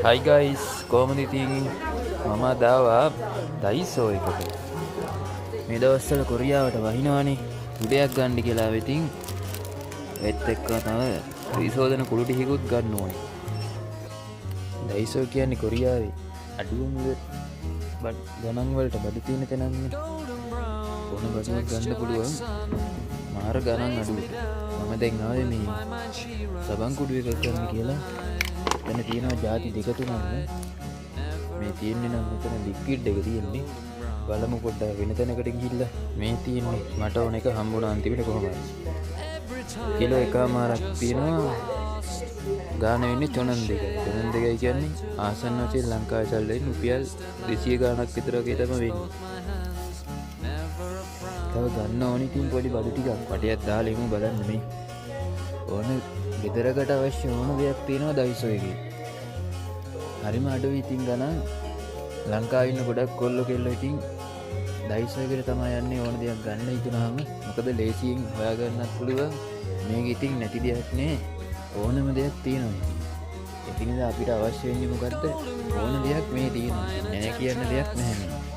Hi guys, කොහොමද ඉතින් මම දාවා දයිසෝ එකට මේ දවස්වල කොරියාවට වහිනවනේ උඩයක් ගන්න කියලා වෙතින් ඒත් එක්ක තව රිසෝදන කුළු ටිකකුත් ගන්න ඕනේ. දයිසෝ කියන්නේ කොරියාවේ අඩුවම ගණන් වලට බඩු තියෙන තැනන්නේ. ඕන බඩුවක් ගන්න පුළුවන් මාර ගණන් අඩුවට. මම දැන් ආවේ මේ සබන් කුඩු එකක් ගන්න කියලා. එතන තියෙනවා ಜಾති දෙක තුනක් මේ තියෙන්නේ නම් මෙතන ලික්විඩ් එක තියෙන්නේ. බලමු පොඩ්ඩක් වෙන තැනකට ගිහිල්ලා මේ තියෙන්නේ මට ඕන එක හම්බුණා අන්තිමට කොහමද කිලෝ එකමාරක් තියෙනවා ගාන වෙන්නේ චොනන් දෙකයි කියන්නේ ආසන්න වශයෙන් ලංකාවේ සල්ලෙන් රුපියල් 200 ගාණක් විතර වගේ තමයි වෙන්නේ. තව ගන්න ඕනි තින් පොඩි බඩු ටිකක් පටියක් දාලා ඉමු බලන්න මේ ඕන ගෙදරකට අවශ්‍ය ඕන දෙයක් තියෙනවා දයිසෝ එකේ. හරිම අඩුයි ඉතින් ගණන්. ලංකාවේ ඉන්න ගොඩක් කොල්ලෝ කෙල්ලෝ ඉතින් දයිසෝ එකට තමයි යන්නේ ඕන දෙයක් ගන්න හිතුනහම. මොකද ලේසියෙන් හොයාගන්නත් පුළුවන්. මේක ඉතින් නැති දෙයක් නේ. ඕනම දෙයක් තියෙනවා. ඉතින් අපිට අවශ්‍ය වෙන්නේ මොකද්ද? ඕන දෙයක් මේ තියෙනවා. නෑ කියන්න දෙයක් නැහැ මේ.